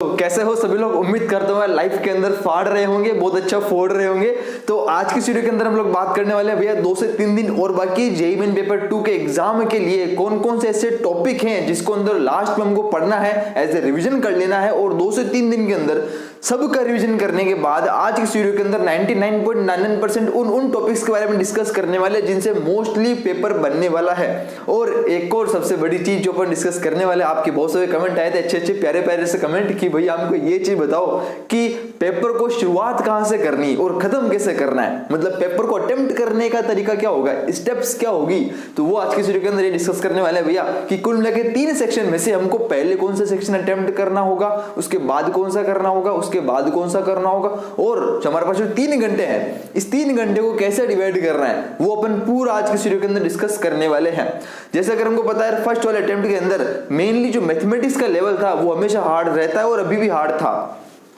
तो कैसे हो सभी लोग। उम्मीद करता हूँ लाइफ के अंदर फाड़ रहे होंगे, बहुत अच्छा फोड़ रहे होंगे। तो आज की वीडियो के अंदर हम लोग बात करने वाले हैं भैया 2 से 3 दिन और बाकी जेईई मेन पेपर 2 के एग्जाम के लिए कौन कौन से ऐसे टॉपिक हैं जिसको अंदर लास्ट में हमको पढ़ना है, एज ए रिविजन कर लेना है। और 2 से 3 दिन के अंदर सबका रिवीजन करने के बाद आज की वीडियो के अंदर 99.99% उन टॉपिक्स के बारे में डिस्कस करने वाले जिनसे मोस्टली पेपर बनने वाला है। और एक और सबसे बड़ी चीज जो अपन डिस्कस करने वाले, आपके बहुत सारे कमेंट आए थे, अच्छे अच्छे प्यारे प्यारे से कमेंट कि भैया हमको ये चीज बताओ कि पेपर को शुरुआत कहां से करनी और खत्म कैसे करना है, मतलब पेपर को अटेम्प्ट करने का तरीका क्या होगा, स्टेप्स क्या होगी। तो वो आज की वीडियो के अंदर ये डिस्कस करने वाले हैं भैया कि कुल मिला के 3 सेक्शन में से हमको पहले कौन सा सेक्शन अटेम्प्ट करना होगा, उसके बाद कौन सा करना होगा, उसके बाद कौन सा करना होगा, और हमारे पास जो 3 घंटे हैं इस 3 घंटे को कैसे डिवाइड करना है वो अपन पूरा आज की वीडियो के अंदर डिस्कस करने वाले हैं। जैसे अगर हमको पता है फर्स्ट वाले अटेम्प्ट के अंदर मेनली जो मैथमेटिक्स का लेवल था वो हमेशा हार्ड रहता है और अभी भी हार्ड था,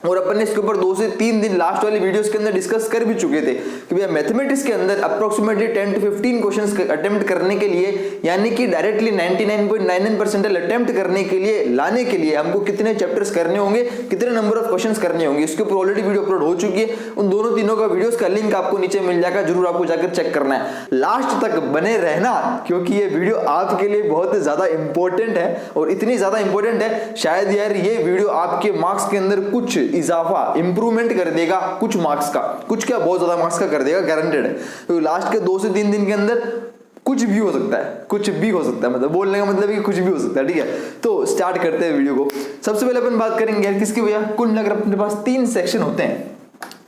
और अपन ने इसके ऊपर 2 से 3 दिन लास्ट वाली वीडियोस के अंदर डिस्कस कर भी चुके थे कि भैया मैथमेटिक्स के अंदर अप्रोक्सीमेटली 10 to 15 क्वेश्चंस अटेम्प्ट करने के लिए, यानी कि डायरेक्टली 99.99% अटेम्प्ट करने के लिए लाने के लिए हमको कितने चैप्टर्स करने होंगे, कितने नंबर ऑफ क्वेश्चंस करने होंगे, इसके ऊपर ऑलरेडी वीडियो अपलोड हो चुकी है। उन दोनों तीनों का वीडियोस का लिंक आपको नीचे मिल जाएगा, जरूर आपको जाकर चेक करना है, लास्ट तक बने रहना क्योंकि ये वीडियो आपके लिए बहुत ज्यादा इंपॉर्टेंट है। और इतनी ज्यादा इंपॉर्टेंट है शायद यार ये वीडियो आपके मार्क्स के अंदर कुछ इजाफा इंप्रूवमेंट कर देगा, कुछ मार्क्स का, कुछ क्या बहुत ज्यादा मार्क्स का कर देगा, गारंटेड है। तो लास्ट के 2 से 3 दिन के अंदर कुछ भी हो सकता है, कुछ भी हो सकता है, मतलब बोलने का मतलब कि कुछ भी हो सकता है। ठीक है, तो स्टार्ट करते हैं वीडियो को। सबसे पहले अपन बात करेंगे यार किसकी भैया, कुल मिलाकर अपने पास 3 सेक्शन होते हैं।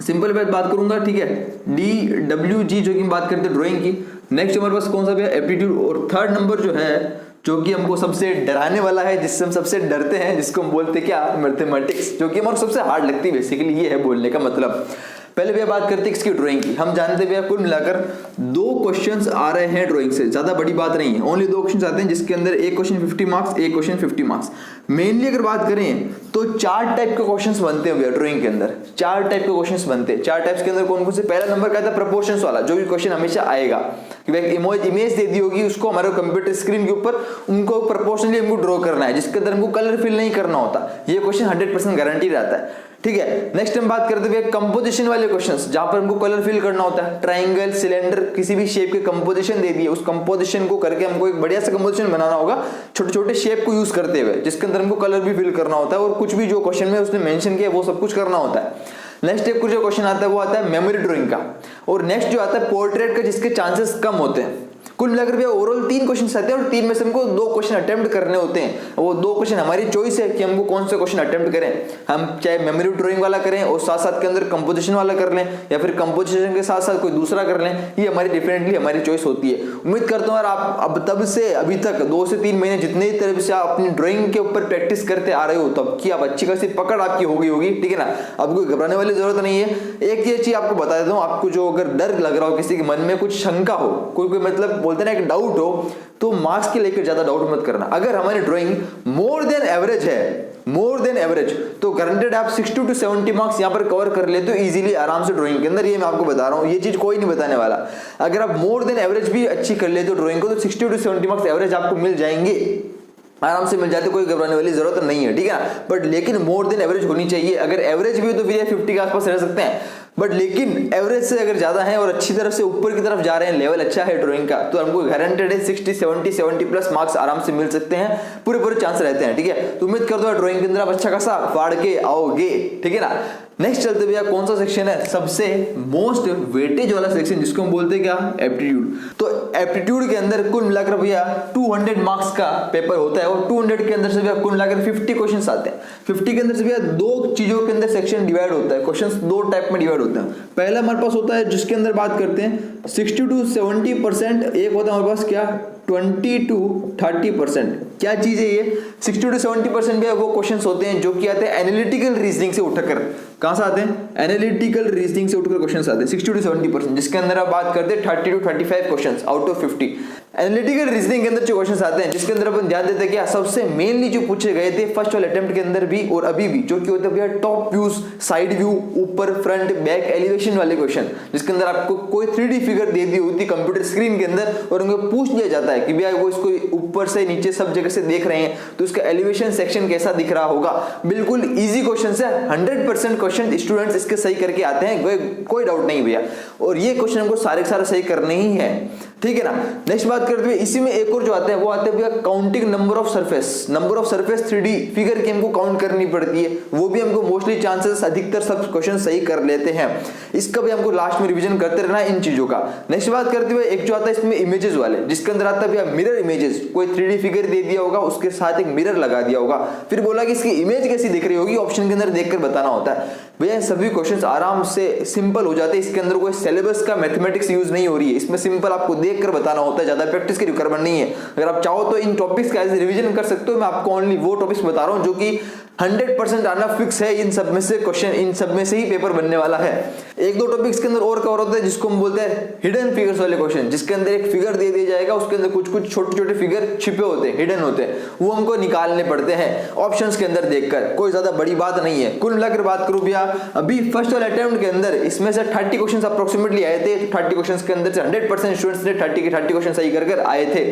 सिंपल बात करूंगा, ठीक है, DWG जो कि बात करते हैं ड्राइंग की। नेक्स्ट हमारे पास कौन सा भैया, एप्टीट्यूड। और थर्ड नंबर जो है जो कि हमको सबसे डराने वाला है, जिससे हम सबसे डरते हैं, जिसको हम बोलते हैं क्या, मैथमेटिक्स, जो कि हमारे सबसे हार्ड लगती है। बेसिकली ये है बोलने का मतलब। पहले भैया बात करते हैं इसकी ड्राइंग की। हम जानते भैया कुल मिलाकर 2 क्वेश्चंस आ रहे हैं ड्राइंग से, ज्यादा बड़ी बात नहीं है, ओनली 2 क्वेश्चंस आते हैं जिसके अंदर एक क्वेश्चन 50 मार्क्स, एक क्वेश्चन 50 मार्क्स। मेनली अगर बात करें तो 4 टाइप के क्वेश्चंस बनते हैं भैया ड्राइंग के अंदर, 4 टाइप के क्वेश्चंस बनते हैं। 4 टाइप्स के अंदर कौन कौन से, पहला नंबर का था प्रोपोर्शंस वाला, जो भी क्वेश्चन हमेशा आएगा कि इमेज दे दी होगी, उसको हमारे कंप्यूटर स्क्रीन के ऊपर उनको प्रोपोर्शनली हमको ड्रॉ करना है, जिसके अंदर हमको कलर फिल नहीं करना होता। ये क्वेश्चन 100% गारंटी रहता है। ठीक है, नेक्स्ट हम बात करते हैं कंपोजिशन वाले क्वेश्चंस, जहां पर हमको कलर फिल करना होता है। ट्रायंगल, सिलेंडर, किसी भी शेप के कंपोजिशन दे दिए, उस कंपोजिशन को करके हमको एक बढ़िया सा कंपोजिशन बनाना होगा छोटे छोटे शेप को यूज करते हुए, जिसके अंदर हमको कलर भी फिल करना होता है और कुछ भी जो क्वेश्चन में उसने मेंशन किया वो सब कुछ करना होता है। नेक्स्ट एक जो क्वेश्चन आता है वो आता है मेमोरी ड्राइंग का, और नेक्स्ट जो आता है पोर्ट्रेट का, जिसके चांसेस कम होते हैं। कुल मिलाकर भैया ओवरऑल 3 क्वेश्चन आते हैं और 3 में से हमको 2 क्वेश्चन अटेम्प्ट करने होते हैं। वो 2 क्वेश्चन हमारी चॉइस है कि हमको कौन से क्वेश्चन अटेम्प्ट करें, हम चाहे मेमोरी ड्राइंग वाला करें और साथ साथ के अंदर कंपोजिशन वाला कर लें, या फिर कंपोजिशन के साथ साथ कोई दूसरा कर लें। ये हमारी डिफरेंटली हमारी चॉइस होती है। उम्मीद करता हूँ यार आप अब तब से अभी तक 2 से 3 महीने जितने तरह से आप अपनी ड्राइंग के ऊपर प्रैक्टिस करते आ रहे हो, तब की आप अच्छी खासी पकड़ आपकी हो गई होगी। ठीक है ना, अब कोई घबराने वाली जरूरत नहीं है। एक ये चीज आपको बता देता हूँ, आपको जो अगर डर लग रहा हो, किसी के मन में कुछ शंका हो, कोई मतलब बोलते ना एक डाउट हो, तो मार्क्स के लेकर ज्यादा डाउट मत करना। अगर हमारी ड्राइंग मोर देन एवरेज है, मोर देन एवरेज, तो गारंटेड आप 60 to 70 मार्क्स यहां पर कवर कर लेते हो इजीली, आराम से ड्राइंग के अंदर। ये मैं आपको बता रहा हूं, ये चीज कोई नहीं बताने वाला। अगर आप मोर देन एवरेज भी अच्छी कर लेते हो ड्राइंग को, तो 60 to 70 मार्क्स एवरेज आपको मिल जाएंगे, आराम से मिल जाते, कोई घबराने वाली जरूरत नहीं है। ठीक है, बट लेकिन मोर देन एवरेज होनी चाहिए। अगर एवरेज भी हो तो फिर 50 के आसपास रह सकते हैं, बट लेकिन एवरेज से अगर ज्यादा है और अच्छी तरफ से ऊपर की तरफ जा रहे हैं, लेवल अच्छा है ड्राइंग का, तो हमको गारंटेड है 60, 70 प्लस मार्क्स आराम से मिल सकते हैं, पूरे चांस रहते हैं। ठीक है, तो उम्मीद करता हूं ड्राइंग के अंदर आप अच्छा खासा फाड़ के आओगे। ठीक है ना, नेक्स्ट चलते भैया कौन सा सेक्शन है, सबसे मोस्ट वेटेज वाला सेक्शन, जिसको हम बोलते हैं क्या, एप्टीट्यूड। तो एप्टीट्यूड के अंदर कुल मिलाकर भैया 200 मार्क्स का पेपर होता है, और 200 के अंदर से भैया कुल मिलाकर 50 क्वेश्चंस आते हैं। 50 के अंदर से भैया 2 चीजों के अंदर सेक्शन डिवाइड होता है, क्वेश्चंस 2 टाइप में डिवाइड होते हैं। पहला हमारे पास होता है जिसके अंदर बात करते हैं 60 to 70%, एक होता है हमारे पास क्या, 20 to 30%। क्या चीज है ये, 60 to 70% भी वो क्वेश्चंस होते हैं जो कि आते हैं एनालिटिकल रीजनिंग से उठकर। कहां से आते हैं, एनालिटिकल रीजनिंग से उठकर क्वेश्चंस आते हैं 60 to 70%, जिसके अंदर आप बात करते हैं 30 to 35 questions out of 50। Analytical reasoning के अंदर जो क्वेश्चंस आते हैं जिसके अंदर अपन ध्यान देते हैं कि सबसे मेनली जो पूछे गए थे फर्स्ट वाले अटेम्प्ट के अंदर भी और अभी भी, जो कि होते हैं भैया टॉप व्यूज, साइड व्यू, ऊपर, फ्रंट, बैक, एलिवेशन वाले क्वेश्चन, जिसके अंदर आपको कोई 3D फिगर दे दी होती कंप्यूटर स्क्रीन के अंदर और उनको पूछ लिया जाता है कि भैया वो इसको ऊपर से नीचे सब जगह से देख रहे हैं तो इसका एलिवेशन सेक्शन कैसा दिख रहा होगा। बिल्कुल इजी क्वेश्चन है, 100% क्वेश्चन स्टूडेंट्स इसके सही करके आते हैं, कोई डाउट नहीं भैया। और ये क्वेश्चन हमको सारे सही करने ही है, ठीक है ना। नेक्स्ट बात करते हुए इसी में एक और जो आते हैं वो आते हैं भैया counting number of surface 3D figure की हमको काउंट करनी पड़ती है, वो भी हमको मोस्टली चांसेस अधिकतर सब क्वेश्चन सही कर लेते हैं। इसका भी हमको लास्ट में रिवीजन करते रहना है इन चीजों का। नेक्स्ट बात करते हुए एक जो आता है इसमें इमेजेस वाले, जिसके अंदर आता है भैया मिरर इमेजेस, कोई 3D फिगर दे दिया होगा उसके साथ एक मिरर लगा दिया होगा, फिर बोला कि इसकी इमेज कैसी दिख रही होगी, ऑप्शन के अंदर देखकर बताना होता है। भैया सभी क्वेश्चंस आराम से सिंपल हो जाते हैं, इसके अंदर कोई सिलेबस का मैथमेटिक्स यूज नहीं हो रही है, इसमें सिंपल आपको देखकर बताना होता है, ज्यादा प्रैक्टिस की रिक्वायरमेंट नहीं है। अगर आप चाहो तो इन टॉपिक्स का एज रिवीजन कर सकते हो, मैं आपको ओनली वो टॉपिक्स बता रहा हूं जो कि 100% आना फिक्स है, इन सब में से क्वेश्चन, इन सब में से ही पेपर बनने वाला है। एक दो टॉपिक्स के अंदर और कवर होता है जिसको हम बोलते हैं हिडन फिगर्स वाले क्वेश्चन, जिसके अंदर एक फिगर दे दिया जाएगा, उसके अंदर कुछ कुछ छोटे छोटे फिगर छिपे होते हैं, हिडन होते हैं, वो हमको निकालने पड़ते हैं ऑप्शंस के अंदर देखकर, कोई ज्यादा बड़ी बात नहीं है। कुल मिलाकर बात करूं भैया अभी फर्स्ट वाले अटेम्प्ट के अंदर इसमें से 30 क्वेश्चन अप्रोक्सीमेटली आए थे, 30 क्वेश्चन के अंदर से 100% स्टूडेंट्स ने 30 के 30 क्वेश्चन सही कर आए थे,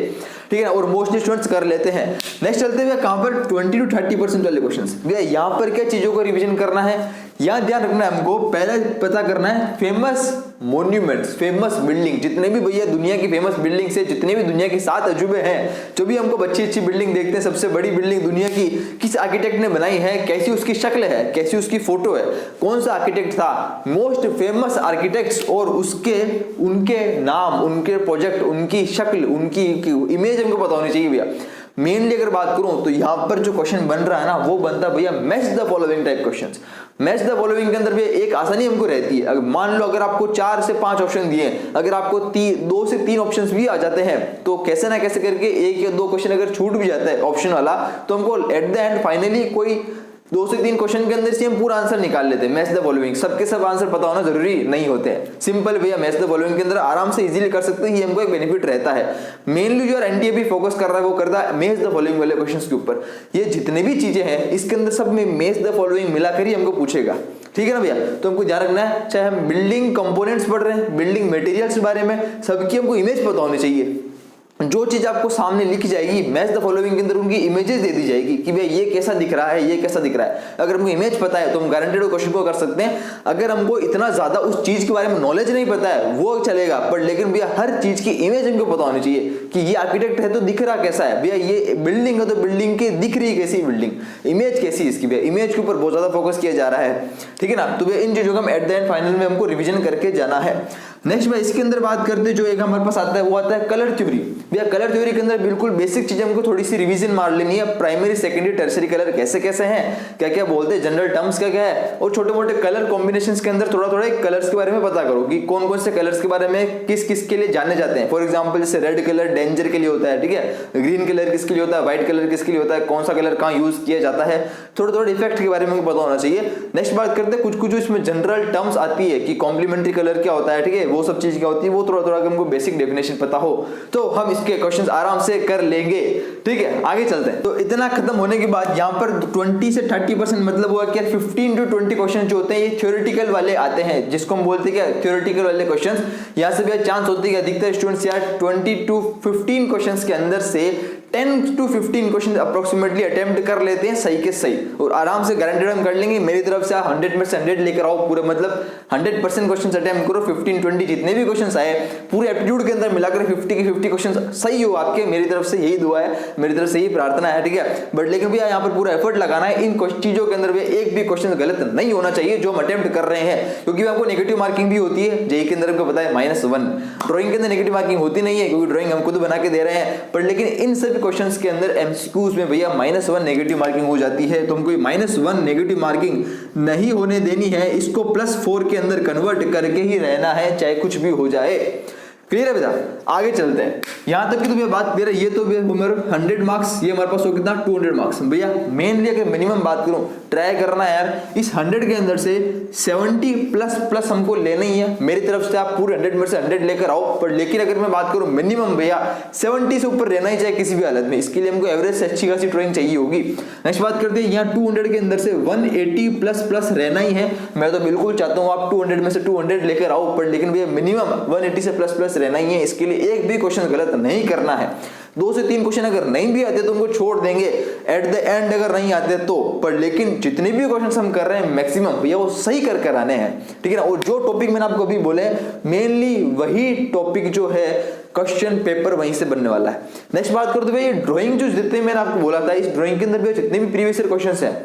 ठीक है ना, और मोस्टली स्टूडेंट्स कर लेते हैं। नेक्स्ट चलते हुए कहां पर 20 to 30% वाले क्वेश्चंस, भैया यहां पर क्या चीजों को रिवीजन करना है, यहां ध्यान रखना है हमको, पहले पता करना है फेमस मॉन्यूमेंट्स, फेमस बिल्डिंग, जितने भी भैया दुनिया की फेमस बिल्डिंग से, जितने भी दुनिया के 7 अजूबे हैं, जो भी हमको अच्छी बिल्डिंग देखते हैं, सबसे बड़ी बिल्डिंग दुनिया की किस आर्किटेक्ट ने बनाई है, कैसी उसकी शक्ल है, कैसी उसकी फोटो है, कौन सा आर्किटेक्ट था, मोस्ट फेमस आर्किटेक्ट्स और उनके नाम, उनके प्रोजेक्ट, उनकी शक्ल, उनकी इमेज हमको पता होनी चाहिए भैया। मेनली अगर बात करूं तो यहां पर जो क्वेश्चन बन रहा है ना वो बनता है भैया match the following type questions. Match the following के अंदर भी एक आसानी हमको रहती है, अगर मान लो अगर आपको 4 से 5 ऑप्शन दिए, अगर आपको 2 से 3 ऑप्शंस भी आ जाते हैं तो कैसे ना कैसे करके 1 या 2 क्वेश्चन अगर छूट भी जाता है ऑप्शन वाला, तो हमको एट द एंड फाइनली कोई 2 से 3 क्वेश्चन के अंदर से हम पूरा आंसर निकाल लेते हैं। मैच द फॉलोइंग, सबके सब आंसर पता होना जरूरी नहीं होते हैं, सिंपल भैया मैच द फॉलोइंग के अंदर आराम से इजीली कर सकते हैं, ये हमको एक बेनिफिट रहता है। मेनली जो एनटीए भी फोकस कर रहा है वो करता है मैच द फॉलोइंग वाले क्वेश्चंस के ऊपर। ये जितने भी चीजें हैं इसके अंदर सब में मैच द फॉलोइंग मिलाकर ही हमको पूछेगा, ठीक है ना भैया। तो हमको ध्यान रखना है, चाहे हम बिल्डिंग कंपोनेंट्स पढ़ रहे हैं, बिल्डिंग मटेरियल्स के बारे में, सबकी हमको इमेज पता होनी चाहिए। जो चीज आपको सामने लिखी जाएगी मैच द फॉलोइंग के अंदर उनकी इमेजेस दे दी जाएगी कि भाई ये कैसा दिख रहा है, ये कैसा दिख रहा है। अगर हमको इमेज पता है तो हम गारंटेड क्वेश्चन को कर सकते हैं। अगर हमको इतना ज्यादा उस चीज के बारे में नॉलेज नहीं पता है वो चलेगा, पर लेकिन भैया हर चीज की इमेज हमको पता होनी चाहिए कि ये आर्किटेक्ट है तो दिख रहा कैसा है, भैया ये बिल्डिंग है तो बिल्डिंग की दिख रही कैसी बिल्डिंग, इमेज कैसी इसकी, भैया इमेज के ऊपर बहुत ज्यादा फोकस किया जा रहा है, ठीक है ना। तो भैया इन चीजों का हम एट द एंड फाइनल में हमको रिविजन करके जाना है। नेक्स्ट भाई इसके अंदर बात करते हैं जो एक हमारे पास आता है वो आता है कलर थ्योरी। भैया कलर थ्योरी के अंदर बिल्कुल बेसिक चीजें हमको थोड़ी सी रिवीजन मार लेनी है। प्राइमरी, सेकेंडरी, टर्सरी कलर कैसे कैसे हैं, क्या क्या बोलते हैं, जनरल टर्म्स क्या क्या है, और छोटे मोटे कलर कॉम्बिनेशंस के अंदर थोड़ा थोड़ा कलर्स के बारे में पता करो कि कौन कौन से कलर्स के बारे में किस किस के लिए जाने जाते हैं। फॉर एग्जाम्पल जैसे रेड कलर डेंजर के लिए होता है, ठीक है, ग्रीन कलर किसके लिए होता है, व्हाइट कलर किसके लिए होता है, कौन सा कलर कहाँ यूज किया जाता है, थोड़ा थोड़ा इफेक्ट के बारे में पता होना चाहिए। नेक्स्ट बात करते हैं कुछ इसमें जनरल टर्म्स आती है कि कॉम्प्लीमेंट्री कलर क्या होता है, ठीक है, वो सब चीज क्या होती है, वो थोड़ा थोड़ा हमको बेसिक डेफिनेशन पता हो तो हम इसके क्वेश्चंस आराम से कर लेंगे, ठीक है। आगे चलते हैं। तो इतना खत्म होने के बाद यहाँ पर 20 से 30% मतलब हुआ कि 15 to 20 क्वेश्चन जो होते हैं ये थ्योरेटिकल वाले आते हैं, जिसको हम बोलते हैं क्या थ्योरेटिकल वाले क्वेश्चंस। यहाँ से भी चांस होती है अधिकतर स्टूडेंट्स यार 20 to 15 क्वेश्चंस के अंदर से 10 to 15 क्वेश्चन अप्रोक्सीमेटली अटेम्प्ट कर लेते हैं सही के सही, और आराम से गारंटेड हम कर लेंगे। मेरी तरफ से 100 में से 100 लेकर आओ पूरे, मतलब 100% क्वेश्चन अटेम्प्ट करो। 15-20 जितने भी क्वेश्चन आए पूरे एप्टीट्यूड के अंदर मिलाकर 50 के 50 क्वेश्चन सही हो आपके, मेरी तरफ से यही दुआ है, मेरी तरफ से यही प्रार्थना है, ठीक है। बट लेकिन भैया यहाँ पर पूरा एफर्ट लगाना है, इन चीजों के अंदर भी एक भी क्वेश्चन गलत नहीं होना चाहिए जो हम अटेम्प्ट कर रहे हैं, क्योंकि हमको नेगेटिव मार्किंग भी होती है। जेई के अंदर हमको पता है -1, ड्राइंग के अंदर नेगेटिव मार्किंग होती नहीं है क्योंकि ड्राइंग हम खुद बना के दे रहे हैं, पर लेकिन इन सभी क्वेश्चंस के अंदर एमसीक्यूज में भैया -1 नेगेटिव मार्किंग हो जाती है। तो हमको -1 नेगेटिव मार्किंग नहीं होने देनी है, इसको +4 के अंदर कन्वर्ट करके ही रहना है चाहे कुछ भी हो जाए। क्लियर है बेटा? आगे चलते हैं। यहां तक कि तो भैया बात क्लियर है। ये तो भैया 100 मार्क्स, ये हमारे पास हो कितना 200 मार्क्स। भैया मेनली अगर मिनिमम बात करूं, ट्राई करना है यार इस 100 के अंदर से 70 प्लस हमको लेना ही है। मेरी तरफ से आप पूरे 100 में से 100 लेकर आओ, पर लेकिन अगर मैं बात करूं मिनिमम भैया 70 से ऊपर रहना ही चाहिए किसी भी हालत में। इसके लिए हमको एवरेज से अच्छी खासी ड्राइंग चाहिए होगी। नेक्स्ट बात करते हैं, यहाँ 200 के अंदर से 180 प्लस रहना ही है। मैं तो बिल्कुल चाहता हूँ आप 200 में से 200 लेकर आओ, पर लेकिन भैया मिनिमम 180 से प्लस रहना ही है। इसके लिए एक भी क्वेश्चन गलत नहीं करना है। 2 से 3 क्वेश्चन अगर नहीं भी आते तो उनको छोड़ देंगे एट द एंड, अगर नहीं आते तो। पर लेकिन जितने भी क्वेश्चन हम कर रहे हैं मैक्सिमम भैया वो सही कर आने हैं, ठीक है ना। और जो टॉपिक मैंने आपको अभी बोले मेनली वही टॉपिक जो है क्वेश्चन पेपर वहीं से बनने वाला है। नेक्स्ट बात करो तो भैया ड्राइंग जो जितने मैंने आपको बोला था, इस ड्राइंग के अंदर भी जितने भी प्रीवियस ईयर क्वेश्चंस हैं,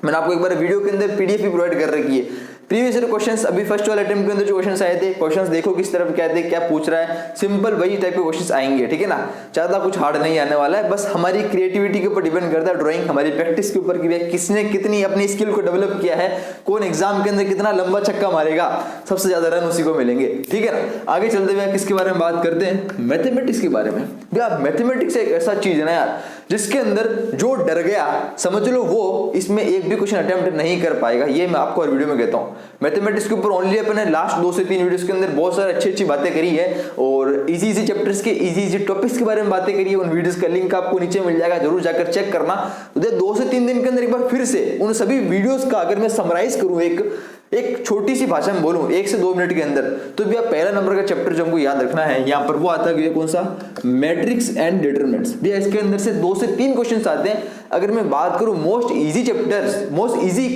मैंने आपको एक बार वीडियो के अंदर पीडीएफ भी प्रोवाइड कर रखी है। प्रीवियस ईयर क्वेश्चंस अभी फर्स्ट वाले अटेम्प्ट के अंदर जो क्वेश्चंस आए थे, क्वेश्चंस देखो किस तरफ क्या थे, क्या पूछ रहा है, सिंपल वही टाइप के क्वेश्चंस आएंगे, ठीक है ना। ज्यादा कुछ हार्ड नहीं आने वाला है, बस हमारी क्रिएटिविटी के ऊपर डिपेंड करता है ड्राइंग, हमारी प्रैक्टिस के ऊपर कि किसने कितनी अपनी स्किल को डेवलप किया है, कौन एग्जाम के अंदर कितना लंबा छक्का मारेगा, सबसे ज्यादा रन उसी को मिलेंगे, ठीक है ना। आगे चलते हुए किसके बारे में बात करते हैं, मैथमेटिक्स के बारे में। यार मैथमेटिक्स एक ऐसा चीज है ना यार, जिसके अंदर जो डर गया समझ लो वो इसमें एक भी क्वेश्चन अटेम्प्ट नहीं कर पाएगा। ये मैं आपको हर वीडियो में कहता हूँ। मैथमेटिक्स के ऊपर ओनली अपने लास्ट 2 से 3 वीडियोस के अंदर बहुत सारी अच्छी बातें करी है, और इजी चैप्टर्स के इजी टॉपिक्स के बारे में बातें करी है। उन वीडियोस का लिंक आपको नीचे मिल जाएगा, जरूर जाकर चेक करना। तो 2 से 3 दिन के अंदर एक बार फिर से उन सभी वीडियोस का अगर मैं समराइज करूं एक छोटी सी भाषा में बोलूं 1 से 2 मिनट के अंदर, तो भैया पहला नंबर का चैप्टर जो हमको याद रखना है यहाँ पर वो आता है कौन सा, मैट्रिक्स एंड डिटरमिनेंट्स। भैया इसके अंदर से 2 से 3 क्वेश्चंस आते हैं। अगर मैं बात करूं most easy chapters, most easy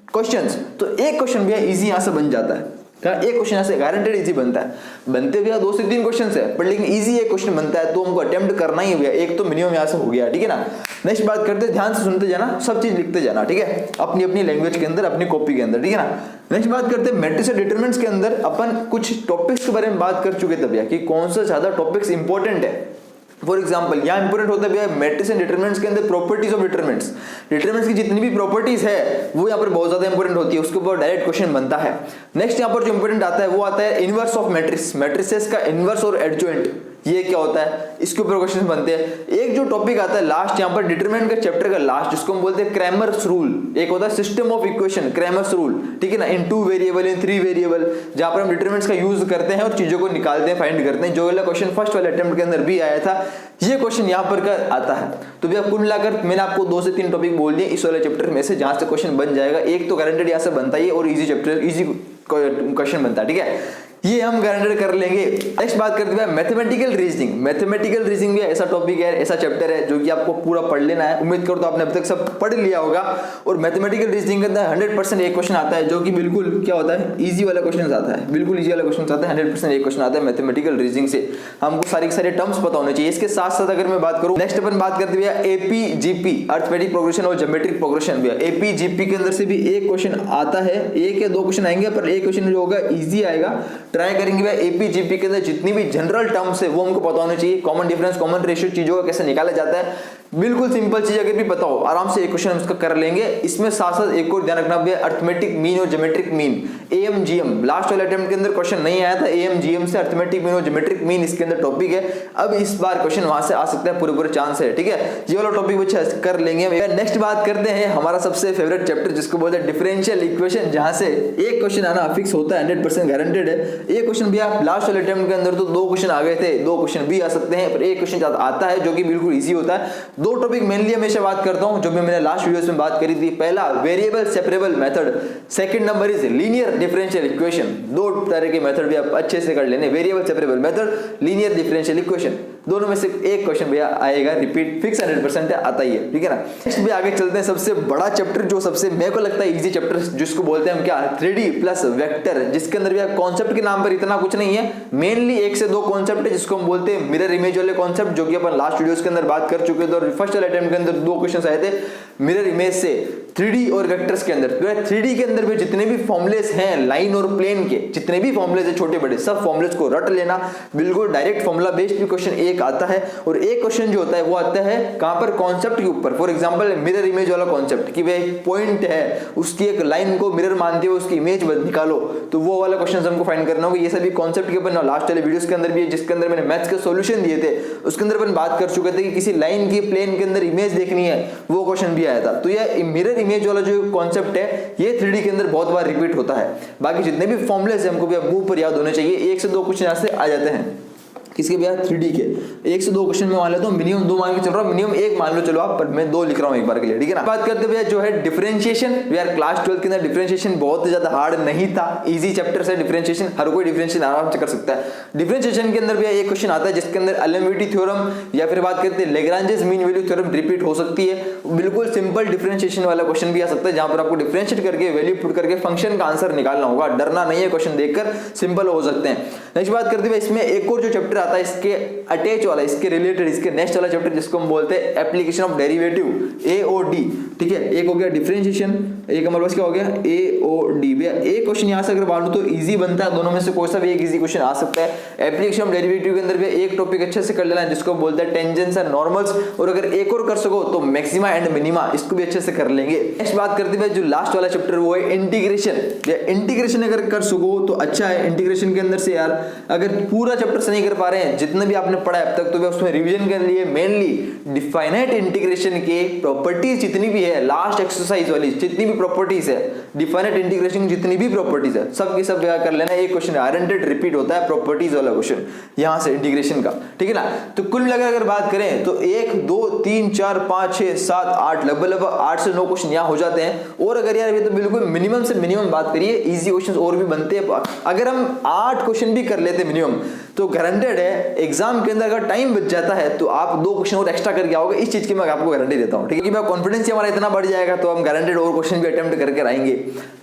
questions, तो एक क्वेश्चन भैया इजी यहां से बन जाता है। एक क्वेश्चन यहां से गारंटेड इजी बनता है। बनते भैया 2 से 3 क्वेश्चन है, पर लेकिन इजी एक क्वेश्चन बनता है, तो हमको अटेम्प्ट करना ही भैया एक तो मिनिमम यहां से हो गया, ठीक है ना। नेक्स्ट बात करते हैं, ध्यान से सुनते जाना, सब चीज लिखते जाना, ठीक है, अपनी अपनी लैंग्वेज के अंदर, अपनी कॉपी के अंदर, ठीक है ना। नेक्स्ट बात करते हैं मैट्रिक्स और डिटरमिनेंट्स के अंदर अपन कुछ टॉपिक्स के बारे में बात कर चुके थे भैया कि कौन सा ज्यादा टॉपिक्स इंपॉर्टेंट है। फॉर एग्जाम्पल यहाँ इंपोर्टेंट होता है भैया मैट्रिक्स एंड डिटरमिनेंट्स के अंदर प्रॉपर्टीज ऑफ डिटरमिनेंट्स। डिटरमिनेंट्स की जितनी भी प्रॉपर्टीज है वो यहाँ पर बहुत ज्यादा इंपॉर्टेंट होती है, उसके ऊपर डायरेक्ट क्वेश्चन बनता है। नेक्स्ट यहाँ पर जो इंपॉर्टेंट आता है वो आता है इनवर्स ऑफ मैट्रिक्स, मैट्रिसेस का इनवर्स और एडजॉइंट, ये क्या होता है, इसके ऊपर क्वेश्चन बनते हैं। एक जो टॉपिक आता है लास्ट यहाँ पर डिटरमिनेंट का चैप्टर का लास्ट, जिसको हम बोलते हैं क्रैमर्स रूल। एक होता है system of equation, Cramer's rule, ठीक है ना, इन 2 वेरिएबल इन 3 वेरिएबल, जहां पर हम डिटरमिनेंट्स का यूज करते हैं और चीजों को निकालते हैं, फाइंड करते हैं। जो वाला क्वेश्चन फर्स्ट वाले अटेम्प्ट के अंदर भी आया था, ये क्वेश्चन यहाँ पर का आता है। तो भैया कुल मिलाकर मैंने आपको 2 से 3 टॉपिक बोल दिए इस वाले चैप्टर में से, जहां से क्वेश्चन बन जाएगा। एक तो गारंटेड यहाँ से बनता ही और इजी चैप्टर इजी क्वेश्चन बनता है, ठीक है, ये हम गारंटेड कर लेंगे। नेक्स्ट बात करते हैं मैथमेटिकल रीजनिंग। मैथमेटिकल रीजनिंग भी ऐसा टॉपिक है, ऐसा चैप्टर है जो कि आपको पूरा पढ़ लेना है। उम्मीद करो तो आपने अब तक सब पढ़ लिया होगा। और मैथमेटिकल रीजनिंग के अंदर 100% एक क्वेश्चन आता है जो कि बिल्कुल क्या होता है, इजी वाला क्वेश्चन आता है, बिल्कुल इजी वाला क्वेश्चन आता है। 100% एक क्वेश्चन आता है मैथमेटिकल रीजनिंग से। हमको सारी सारे टर्म्स पता होने चाहिए। इसके साथ साथ अगर मैं बात करूं, नेक्स्ट अपन बात करते हैं एपीजीपी, अर्थमेटिक प्रोग्रेशन और ज्योमेट्रिक प्रोग्रेशन। एपीजीपी के अंदर से भी एक क्वेश्चन आता है, 1 या 2 क्वेश्चन आएंगे, पर एक क्वेश्चन जो होगा इजी आएगा। ट्राई करेंगे एपीजीपी के अंदर जितनी भी जनरल टर्म्स है वो हमको पता होना चाहिए। कॉमन डिफरेंस, कॉमन रेशियो चीजों का कैसे निकाला जाता है, बिल्कुल सिंपल चीज अगर भी पता हो आराम से एक क्वेश्चन हम इसका कर लेंगे। इसमें साथ साथ एक और ध्यान रखना भैया, अर्थमेटिक मीन और ज्योमेट्रिक मीन, एएमजीएम। लास्ट वाले अटेम्प्ट के अंदर क्वेश्चन नहीं आया था एएमजीएम से, अर्थमेटिक मीन और ज्योमेट्रिक मीन इसके अंदर टॉपिक है। अब इस बार क्वेश्चन वहां से आ सकता है, पूरे चांस है, ठीक है। ये वाला टॉपिक बच्चे कर लेंगे। नेक्स्ट बात करते हैं हमारा सबसे फेवरेट चैप्टर जिसको बोलते हैं डिफरेंशियल इक्वेशन, जहां से एक क्वेश्चन आना फिक्स होता है, 100% गारंटेड है। एक क्वेश्चन भी आप लास्ट वाले अटेम्प्ट के अंदर तो 2 क्वेश्चन आ गए थे, 2 क्वेश्चन भी आ सकते हैं, पर एक क्वेश्चन आता है जो कि बिल्कुल ईजी होता है। 2 टॉपिक मेनली हमेशा बात करता हूं जो भी मैंने लास्ट वीडियोस में बात करी थी। पहला variable separable method, second number is linear differential equation. 2 तरह के मेथड भी आप अच्छे से कर लेने, variable separable method, linear differential equation. दोनों में से एक क्वेश्चन भैया आएगा, रिपीट फिक्स 100% आता ही है, ठीक है ना। नेक्स्ट भी आगे चलते हैं, सबसे बड़ा चैप्टर जो सबसे मेरे को लगता है इजी चैप्टर, जिसको बोलते हैं हम क्या, 3D प्लस वेक्टर, जिसके अंदर भैया कॉन्सेप्ट के नाम पर इतना कुछ नहीं है, मेनली 1 से 2 कॉन्सेप्ट है जिसको हम बोलते हैं मिरर इमेज वाले कॉन्सेप्ट, जो कि अपन लास्ट वीडियोस के अंदर बात कर चुके थे। और फर्स्ट वाले अटेम्प्ट के अंदर 2 क्वेश्चन आए थे मिरर इमेज से 3D और वेक्टर्स के अंदर। 3D के अंदर भी जितने भी फॉर्मुलेस हैं लाइन और प्लेन के, जितने भी फॉर्मुलेस है छोटे बड़े, सब फॉर्मुलेस को रट लेना। बिल्कुल डायरेक्ट फॉर्मूला बेस्ड भी क्वेश्चन 1 एक आता है, और एक क्वेश्चन जो होता है वो आता है कहां पर, कॉन्सेप्ट के ऊपर। फॉर एग्जांपल मिरर इमेज वाला कॉन्सेप्ट, कि भाई पॉइंट है उसकी एक लाइन को मिरर मानते हुए उसकी इमेज निकालो, तो वो वाला क्वेश्चन हमको फाइंड करना होगा। ये सभी कॉन्सेप्ट के ऊपर लास्ट वाले वीडियोस के अंदर भी है, जिसके अंदर मैंने मैथ्स के सॉल्यूशन दिए थे, उसके अंदर अपन बात कर चुके थे कि किसी लाइन की प्लेन के अंदर इमेज देखनी है, वो क्वेश्चन भी आया था। तो ये मिरर इमेज वाला जो कॉन्सेप्ट है ये 3D के अंदर बहुत बार रिपीट होता है। बाकी जितने भी फॉर्मुलेस है हमको भी मुंह पर याद होने चाहिए, 1 से 2 क्वेश्चन यहाँ से आ जाते हैं। किसके भैया, 3D के 1 से 2 क्वेश्चन में मान लेता हूँ, मिनिमम 2 मान के चल रहा हूँ, मिनिमम 1 मान लो चलो आप, पर मैं 2 लिख रहा हूँ एक बार के लिए, ठीक है ना। बात करते हैं भैया जो है डिफरेंशिएशन। यार क्लास 12 के अंदर डिफरेंशिएशन बहुत ज्यादा हार्ड नहीं था, इजी चैप्टर से डिफरेंशिएशन, हर कोई डिफरेंशिएशन आराम से कर सकता है। डिफरेंशिएशन के अंदर भैया एक क्वेश्चन आता है जिसके अंदर एलिमिनेटी थ्योरम या फिर बात करते हैं Lagrange's mean value theorem repeat हो सकती है। बिल्कुल सिंपल डिफरेंशिएशन वाला क्वेश्चन भी आ सकता है, जहां पर आपको डिफरेंशिएट करके वैल्यू पुट करके फंक्शन का आंसर निकालना होगा। डरना नहीं है, क्वेश्चन देखकर सिंपल हो सकते हैं। नेक्स्ट बात करते हैं इसमें एक और जो चैप्टर आता है इसके अटैच वाला, इसके रिलेटेड, इसके नेक्स्ट वाला चैप्टर जिसको हम बोलते हैं एप्लीकेशन ऑफ डेरिवेटिव, एओडी, ठीक है। एक हो गया डिफरेंशिएशन, एक हमारे पास क्या हो गया एओडी। भैया एक क्वेश्चन यहां से अगर मान लो तो इजी बनता है, दोनों में से कोई सा भी एक इजी क्वेश्चन आ सकता है। एप्लीकेशन ऑफ डेरिवेटिव के अंदर भी एक टॉपिक अच्छे से कर लेना है जिसको बोलते हैं टेंजेंट्स एंड नॉर्मल्स, और अगर एक और कर सको तो मैक्सिमा एंड मिनिमा, इसको भी अच्छे से कर लेंगे। नेक्स्ट बात करते हैं जो लास्ट वाला चैप्टर वो है इंटीग्रेशन। इंटीग्रेशन अगर कर सको तो अच्छा है। इंटीग्रेशन के अंदर से यार अगर पूरा चैप्टर से नहीं कर पा रहे हैं, जितने भी आपने पढ़ा है अब तक, तो वे उसमें रिवीजन के लिए मेनली डिफाइनाइट इंटीग्रेशन के प्रॉपर्टीज जितनी भी है, लास्ट एक्सरसाइज वाली जितनी भी प्रॉपर्टीज है, डिफाइनाइट इंटीग्रेशन जितनी भी प्रॉपर्टीज है सब की सब जगह कर लेना। एक क्वेश्चन गारंटेड रिपीट होता है प्रॉपर्टीज वाला क्वेश्चन यहां से इंटीग्रेशन का, ठीक है ना। तो कुल मिलाकर अगर बात करें तो 1 2 3 4 5 6 7 8 लगभग 8 से 9 क्वेश्चन यहाँ हो जाते हैं। और अगर यार ये तो बिल्कुल मिनिमम से मिनिमम बात करिए, इजी क्वेश्चन और भी बनते हैं। अगर हम 8 क्वेश्चन भी कर लेते मिनिमम तो गारंटेड है एग्जाम के अंदर अगर टाइम बच जाता है तो आप 2 क्वेश्चन और एक्स्ट्रा करके आओगे, इस चीज की मैं आपको गारंटी देता हूं, ठीक है। कि मैं कॉन्फिडेंस हमारा इतना बढ़ जाएगा तो हम गारंटेड और क्वेश्चन भी अटेम्प्ट करके आएंगे।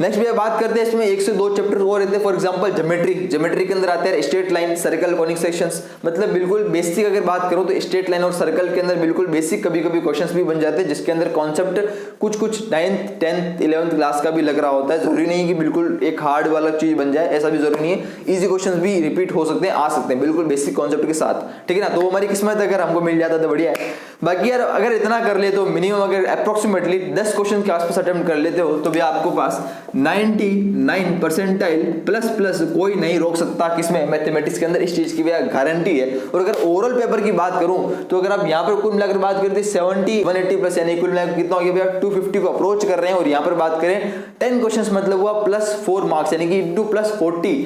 नेक्स्ट भी बात करते हैं इसमें 1 से 2 चैप्टर और रहते हैं। फॉर एग्जांपल ज्योमेट्री के अंदर आते हैं straight line, circle, conic sections, मतलब बिल्कुल बेसिक अगर बात करो तो स्ट्रेट लाइन और सर्कल के अंदर बिल्कुल बेसिक कभी कभी क्वेश्चंस भी बन जाते हैं, जिसके अंदर कॉन्सेप्ट कुछ 9th 10th 11th क्लास का भी लग रहा होता है। जरूरी नहीं कि बिल्कुल एक हार्ड वाला चीज बन जाए, ऐसा भी जरूरी नहीं है। इजी क्वेश्चंस भी रिपीट हो सकते हैं, आ सकते हैं बिल्कुल बेसिक कॉन्सेप्ट के साथ, ठीक है ना। तो हमारी किस्मत अगर हमको मिल जाता तो बढ़िया है। बाकी यार अगर इतना कर ले तो मिनिमम अगर अप्रोक्सीमेटली 10 क्वेश्चन के आसपास अटेम्प्ट कर लेते हो तो भी आपको पास 99 परसेंटाइल प्लस कोई नहीं रोक सकता किसमें, मैथमेटिक्स के अंदर। इस चीज की भी गारंटी है। और अगर ओवरऑल पेपर की बात करूं तो अगर आप यहाँ पर कुल मिलाकर बात करते 70 180 प्लस, यानी कुल मिलाकर कितना हो गया भैया 250 को अप्रोच कर रहे हैं। और यहाँ पर बात करें 10 क्वेश्चन मतलब हुआ +4 मार्क्स, यानी कि इंटू +40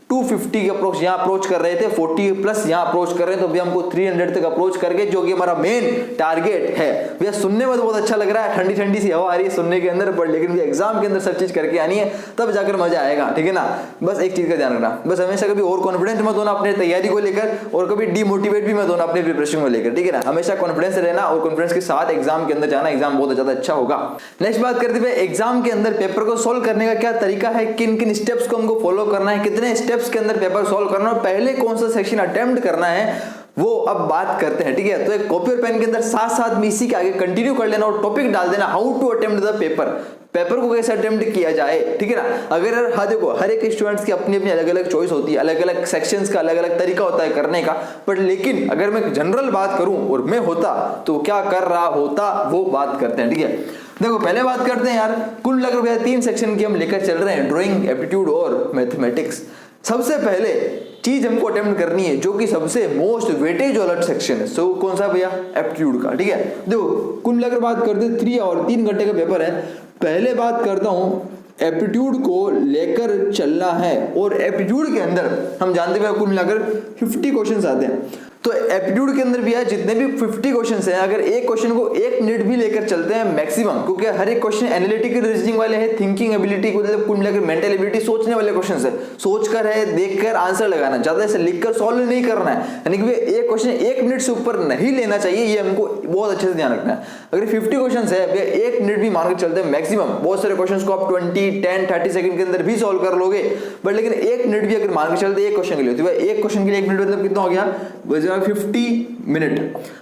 250 के अप्रोच यहाँ अप्रोच कर रहे थे, 40 प्लस यहाँ अप्रोच कर रहे हैं, तो भी हमको 300 तक अप्रोच करके, जो कि हमारा मेन टारगेट है। भैया सुनने में तो बहुत अच्छा लग रहा है, ठंडी ठंडी सी हवा आ रही है सुनने के अंदर, पर लेकिन एग्जाम के अंदर सब चीज करके आनी है, तब जाकर मजा आएगा, ठीक है ना। बस एक चीज का ध्यान रखना, बस हमेशा कभी और कॉन्फिडेंट मत होना अपने तैयारी को लेकर, और कभी डिमोटिवेट भी मत होना अपने प्रिपरेशन को लेकर, ठीक है ना। हमेशा कॉन्फिडेंस रहना और कॉन्फिडेंस के साथ एग्जाम के अंदर जाना, एग्जाम बहुत ज्यादा अच्छा होगा। नेक्स्ट बात करते हुए एग्जाम के अंदर पेपर को सोल्व करने का क्या तरीका है, किन किन स्टेप्स को हमको फॉलो करना है, कितने स्टेप्स के अंदर पेपर सोल्व करना है, पहले कौन सा सेक्शन अटेम्प्ट करना है, वो अब बात करते हैं, ठीक है। तो एक कॉपी और पेन के अंदर साथ साथ में इसी के आगे कंटिन्यू कर लेना और टॉपिक डाल देना, how to attempt the paper को कैसे अटेम्प्ट किया जाए, ठीक है ना। अगर हाँ देखो हर एक स्टूडेंट्स की अपनी अपनी अलग अलग चॉइस होती है, अलग अलग सेक्शंस का अलग अलग तरीका होता है करने का, पर लेकिन अगर मैं जनरल बात करूं और मैं होता तो क्या कर रहा होता वो बात करते हैं, ठीक है। देखो पहले बात करते हैं यार, कुल लगभग 3 सेक्शन की हम लेकर चल रहे हैं, ड्राइंग, एप्टीट्यूड और मैथमेटिक्स। सबसे पहले चीज हमको अटेम्प्ट करनी है जो कि सबसे मोस्ट वेटेज वाला सेक्शन है, सो कौन सा भैया, एप्टीट्यूड का, ठीक है। देखो कुल मिलाकर बात करते 3 घंटे का पेपर है। पहले बात करता हूं एप्टीट्यूड को लेकर चलना है, और एप्टीट्यूड के अंदर हम जानते हैं कुल मिलाकर 50 क्वेश्चंस आते हैं। तो एप्टीट्यूड के अंदर भी है जितने भी 50 क्वेश्चंस हैं, अगर एक क्वेश्चन को 1 मिनट भी लेकर चलते हैं मैक्सिमम, क्योंकि हर एक क्वेश्चन एनालिटिकल रीजनिंग वाले हैं, थिंकिंग एबिलिटी को मतलब कुल मिलाकर मेंटल एबिलिटी, सोचने वाले क्वेश्चंस है, सोचकर है, देखकर आंसर लगाना, ज्यादा ऐसे लिखकर सॉल्व नहीं करना है, यानी कि एक क्वेश्चन 1 मिनट से ऊपर नहीं लेना चाहिए, ये हमको बहुत अच्छे से ध्यान रखना है। अगर 50 क्वेश्चंस है 1 मिनट भी मान के चलते हैं मैक्सिमम, बहुत सारे क्वेश्चंस को आप 20 10 30 सेकंड के अंदर भी सॉल्व कर लोगे, बट लेकिन 1 मिनट भी अगर मान के चलते एक क्वेश्चन के लिए, तो एक क्वेश्चन के लिए 1 मिनट मतलब कितना हो गया, 50 मिनट।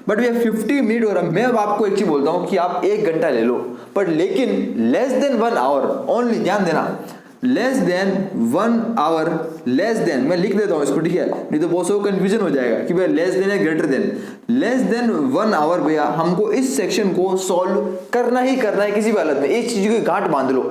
बट भैया 50 मिनट, और मैं अब आपको एक चीज बोलता हूं कि आप 1 घंटा ले लो, पर लेकिन लेस देन 1 आवर ओनली, ध्यान देना less than 1 hour, less than, मैं लिख देता हूं इसको, ठीक है, नहीं तो बहुत सब कंफ्यूजन हो जाएगा कि भाई लेस देन या greater than. Less than 1 hour भैया हमको इस सेक्शन को सॉल्व करना ही करना है किसी भी हालत में। इस चीज की गांठ बांध लो,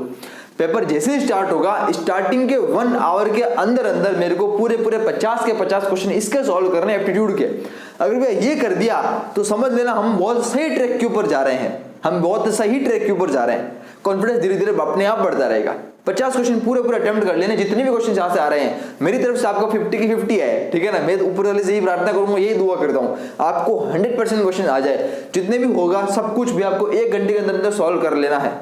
पेपर जैसे ही स्टार्ट होगा, स्टार्टिंग के 1 आवर के अंदर अंदर मेरे को पूरे 50 के 50 क्वेश्चन इसके सॉल्व करने एप्टीट्यूड के। अगर भैया ये कर दिया तो समझ लेना हम बहुत सही ट्रैक के ऊपर जा रहे हैं, हम बहुत सही ट्रैक के ऊपर जा रहे हैं। कॉन्फिडेंस धीरे धीरे अपने आप बढ़ता रहेगा। 50 क्वेश्चन पूरे अटेम्प्ट कर लेने, जितने भी क्वेश्चन यहां से आ रहे हैं मेरी तरफ से आपका 50 की 50 है, ठीक है ना। मैं ऊपर वाले से ही प्रार्थना करूंगा, यही दुआ करता हूं आपको 100% क्वेश्चन आ जाए। जितने भी होगा सब कुछ भी आपको 1 घंटे के अंदर अंदर सॉल्व कर लेना है।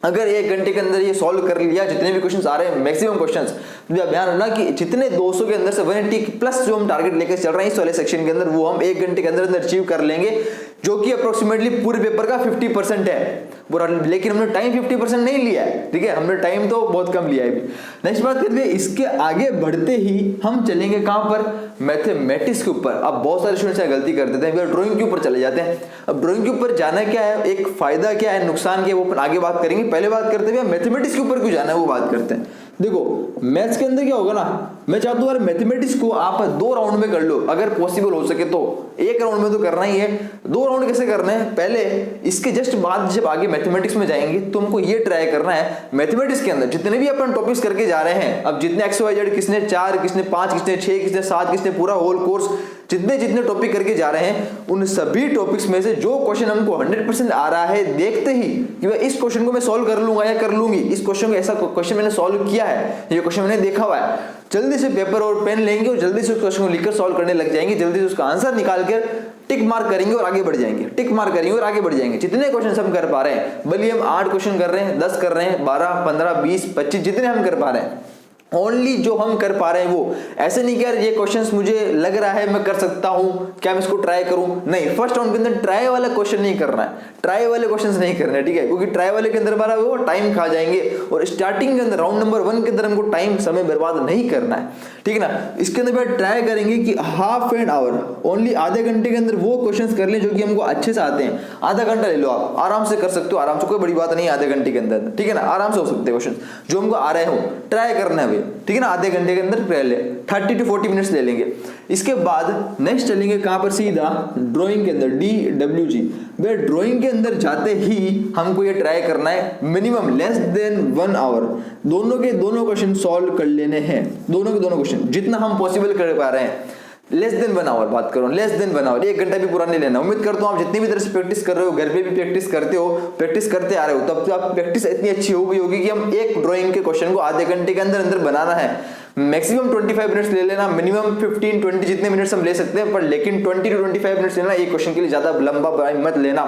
अगर 1 घंटे के अंदर ये सॉल्व कर लिया, जितने भी क्वेश्चंस आ रहे हैं मैक्सिमम क्वेश्चंस, तो ध्यान रखना कि जितने 200 के अंदर से 180 प्लस जो हम टारगेट लेकर चल रहे हैं इस वाले सेक्शन के अंदर, वो हम 1 घंटे के अंदर अंदर अचीव कर लेंगे, जो कि अप्रोक्सीमेटली पूरे पेपर का 50% है। लेकिन हमने टाइम 50% नहीं लिया है, ठीक है, हमने टाइम तो बहुत कम लिया है अभी। नेक्स्ट बात करते हैं, इसके आगे बढ़ते ही हम चलेंगे कहां पर, मैथमेटिक्स के ऊपर। अब बहुत सारे स्टूडेंट्स गलती कर देते हैं, ड्राइंग के ऊपर चले जाते हैं। अब ड्राइंग के ऊपर जाना क्या है, एक फायदा क्या है, नुकसान क्या है, वो अपन आगे बात करेंगे। पहले बात करते हैं मैथमेटिक्स के ऊपर क्यों जाना है, वो बात करते हैं। देखो मैथ्स के अंदर क्या होगा ना, मैं चाहता हूं मैथमेटिक्स को आप 2 राउंड में कर लो अगर पॉसिबल हो सके तो। 1 राउंड में तो करना ही है, 2 राउंड कैसे करना है, पहले इसके जस्ट बाद जब आगे मैथमेटिक्स में जाएंगे तो हमको ये ट्राई करना है मैथमेटिक्स के अंदर जितने भी अपन टॉपिक्स करके जा रहे हैं। अब जितने XYZ, किसने 4, किसने 5, किसने 6, किसने 7, किसने पूरा होल कोर्स, जितने टॉपिक करके जा रहे हैं, उन सभी टॉपिक्स में से जो क्वेश्चन हमको 100% आ रहा है, देखते ही कि भाई इस क्वेश्चन को मैं सॉल्व कर लूंगा या कर लूंगी, इस क्वेश्चन को, ऐसा क्वेश्चन मैंने सॉल्व किया है, ये क्वेश्चन मैंने देखा हुआ है, जल्दी से पेपर और पेन लेंगे और जल्दी से उस क्वेश्चन को लिखकर सॉल्व करने लग जाएंगे। जल्दी से उसका आंसर निकाल कर टिक मार्क करेंगे और आगे बढ़ जाएंगे, टिक मार्क करेंगे और आगे बढ़ जाएंगे। जितने क्वेश्चन हम कर पा रहे हैं, भले हम 8 क्वेश्चन कर रहे हैं, 10 कर रहे हैं, 12, 15, 20, 25, जितने हम कर पा रहे हैं, ओनली जो हम कर पा रहे हैं वो। ऐसे नहीं कि यार ये क्वेश्चंस मुझे लग रहा है मैं कर सकता हूं, क्या मैं इसको ट्राई करूं, नहीं। फर्स्ट राउंड के अंदर ट्राई वाला क्वेश्चन नहीं करना है, ट्राई वाले क्वेश्चंस नहीं करना है, ठीक है, क्योंकि ट्राई वाले के अंदर हमारा वो टाइम खा जाएंगे। और स्टार्टिंग के अंदर राउंड नंबर 1 के अंदर हमको टाइम समय बर्बाद नहीं करना है, ठीक है ना। इसके अंदर ट्राई करेंगे कि हाफ एन आवर, ओनली आधे घंटे के अंदर वो क्वेश्चंस कर लें जो कि हमको अच्छे से आते हैं। आधा घंटा ले लो, आप आराम से कर सकते हो, आराम से, कोई बड़ी बात नहीं है आधे घंटे के अंदर, ठीक है ना, आराम से हो सकते हैं क्वेश्चन जो हमको आ रहे हो। ट्राई करना है भैया, ठीक है ना, आधे घंटे के अंदर पहले 30 to 40 मिनट्स ले लेंगे। इसके बाद नेक्स्ट चलेंगे कहां पर, सीधा ड्राइंग के अंदर, DWG। वे ड्राइंग के अंदर जाते ही हमको ये ट्राई करना है मिनिमम लेस देन 1 आवर दोनों के दोनों क्वेश्चन सॉल्व कर लेने हैं, दोनों के दोनों क्वेश्चन जितना हम पॉसिबल कर पा रहे हैं। लेस देन 1 आवर बात करो, लेस देन 1 आवर, 1 घंटा भी पूरा नहीं लेना। उम्मीद करता हूं आप जितनी भी तरह से प्रैक्टिस कर रहे हो, घर पे भी प्रैक्टिस करते हो, प्रैक्टिस करते आ रहे हो, तब तो आप प्रैक्टिस इतनी अच्छी हो गई होगी कि हम एक ड्राइंग के क्वेश्चन को आधे घंटे के अंदर अंदर बनाना है। मैक्सिमम 25 मिनट्स ले लेना, मिनिमम 15-20 जितने मिनट्स हम ले सकते हैं, पर लेकिन 20 to 25 मिनट्स लेना एक क्वेश्चन के लिए, ज्यादा लंबा मत लेना।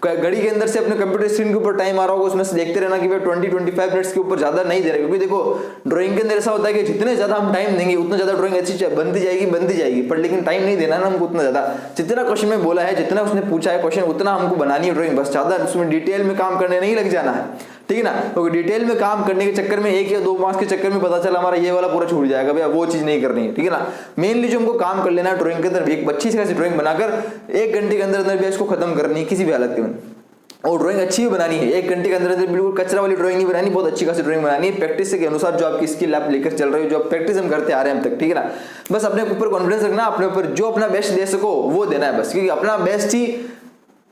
घड़ी के अंदर से अपने कंप्यूटर स्क्रीन के ऊपर टाइम आ रहा होगा, उसमें से देखते रहना कि भाई 20-25 मिनट्स के ऊपर ज्यादा नहीं दे रहे, क्योंकि देखो ड्राइंग के अंदर ऐसा होता है कि जितने ज्यादा हम टाइम देंगे उतना ज्यादा ड्राइंग अच्छी बनती जाएगी, पर लेकिन टाइम नहीं देना ना हमको उतना ज्यादा। जितना क्वेश्चन में बोला है, जितना उसने पूछा है क्वेश्चन, उतना हमको बनानी है ड्राइंग, बस ज्यादा उसमें डिटेल में काम करने नहीं लग जाना है, ठीक है ना। क्योंकि डिटेल में काम करने के चक्कर में 1 या 2 मार्क्स के चक्कर में पता चला हमारा ये वाला पूरा छूट जाएगा, भैया वो चीज नहीं करनी है, ठीक है ना। मेनली जो हमको काम कर लेना है ड्राइंग के अंदर, एक अच्छी से ड्राइंग बनाकर 1 घंटे के अंदर अंदर भी इसको खत्म करनी है किसी भी हालत में। और ड्राइंग अच्छी भी बनानी है, 1 घंटे के अंदर बिल्कुल कचरा वाली ड्राइंग नहीं बनानी, बहुत अच्छी खासी ड्राइंग बनानी है प्रैक्टिस के अनुसार, जो आपकी स्किल आप लेकर चल रहे हो, जो प्रैक्टिस हम करते आ रहे हैं अब तक, ठीक है ना। बस अपने ऊपर कॉन्फिडेंस रखना, अपने ऊपर जो अपना बेस्ट दे सको वो देना है बस, क्योंकि अपना बेस्ट ही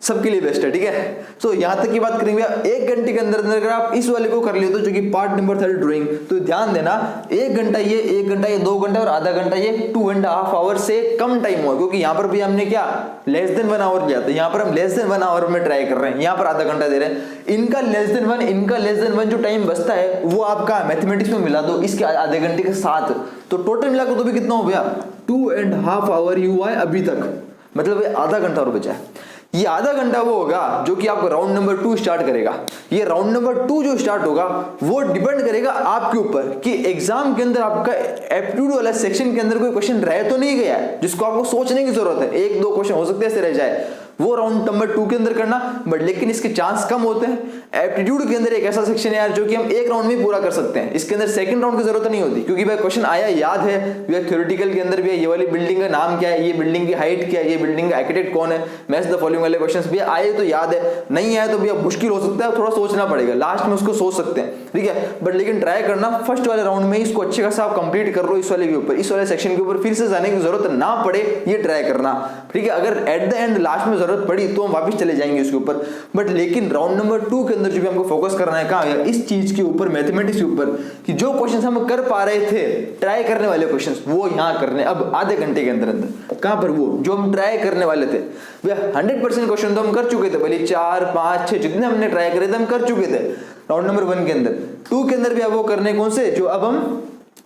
सबके लिए बेस्ट है, ठीक है। तो यहां तक की बात करेंगे, 1 घंटे के अंदर अगर आप इस वाले को कर लेते हो जो कि पार्ट नंबर 3 ड्राइंग, तो ध्यान देना 1 घंटा ये, 1 घंटा ये, 2 घंटा और आधा घंटा ये, 2.5 आवर से कम टाइम हुआ, क्योंकि यहाँ पर भी हमने क्या लेस देन 1 आवर किया था, यहाँ पर हम लेस देन 1 आवर में ट्राई कर रहे हैं, यहाँ पर आधा घंटा दे रहे हैं। इनका लेस देन 1, इनका लेस देन 1 जो टाइम बचता है वो आपका मैथमेटिक्स में मिला दो इसके आधे घंटे के साथ, तो टोटल मिला तो भी कितना हो गया, 2.5 आवर ही हुआ है अभी तक, मतलब आधा घंटा और बचा है। ये आधा घंटा वो होगा जो कि आपका राउंड नंबर 2 स्टार्ट करेगा। ये राउंड नंबर 2 जो स्टार्ट होगा वो डिपेंड करेगा आपके ऊपर कि एग्जाम के अंदर आपका एप्टीट्यूड वाला सेक्शन के अंदर कोई क्वेश्चन रह तो नहीं गया है जिसको आपको सोचने की जरूरत है। 1-2 क्वेश्चन हो सकते हैं ऐसे रह जाए, वो राउंड नंबर 2 के अंदर करना, बट लेकिन इसके चांस कम होते हैं। एप्टीट्यूड के अंदर एक ऐसा सेक्शन है यार जो कि हम एक राउंड में पूरा कर सकते हैं, इसके अंदर सेकंड राउंड की जरूरत नहीं होती, क्योंकि भाई क्वेश्चन आया याद है भैया, थ्योरेटिकल के अंदर भी ये वाली बिल्डिंग का नाम क्या है, ये बिल्डिंग की हाइट क्या है, ये बिल्डिंग का आर्किटेक्ट कौन है, मैच द फॉलोइंग वाले क्वेश्चंस भी आए तो याद है, नहीं आए तो भैया मुश्किल हो सकता है, थोड़ा सोचना पड़ेगा, लास्ट में उसको सोच सकते हैं, ठीक है। बट लेकिन ट्राई करना फर्स्ट वाले राउंड में इसको अच्छे खासा आप कंप्लीट कर लो, इस वाले के ऊपर, इस वाले सेक्शन के ऊपर फिर से जाने की जरूरत ना पड़े, ये ट्राई करना, ठीक है। अगर एट द एंड लास्ट में जरूरत पड़ी तो हम वापस चले जाएंगे उसके ऊपर, बट लेकिन राउंड नंबर 2 के अंदर जो भी हमको फोकस करना है कहाँ, इस चीज के ऊपर, मैथमेटिक्स के ऊपर, कि जो क्वेश्चंस हम कर पा रहे थे ट्राई करने वाले क्वेश्चंस वो यहाँ करने अब आधे घंटे के अंदर अंदर। कहां पर, वो जो हम ट्राई करने वाले थे, 100% क्वेश्चन तो हम कर चुके थे, भले 4 5 6 जितने हमने ट्राई करे थे हम कर चुके थे राउंड नंबर 1 के अंदर। 2 के अंदर भी अब वो करने कौन से, जो अब हम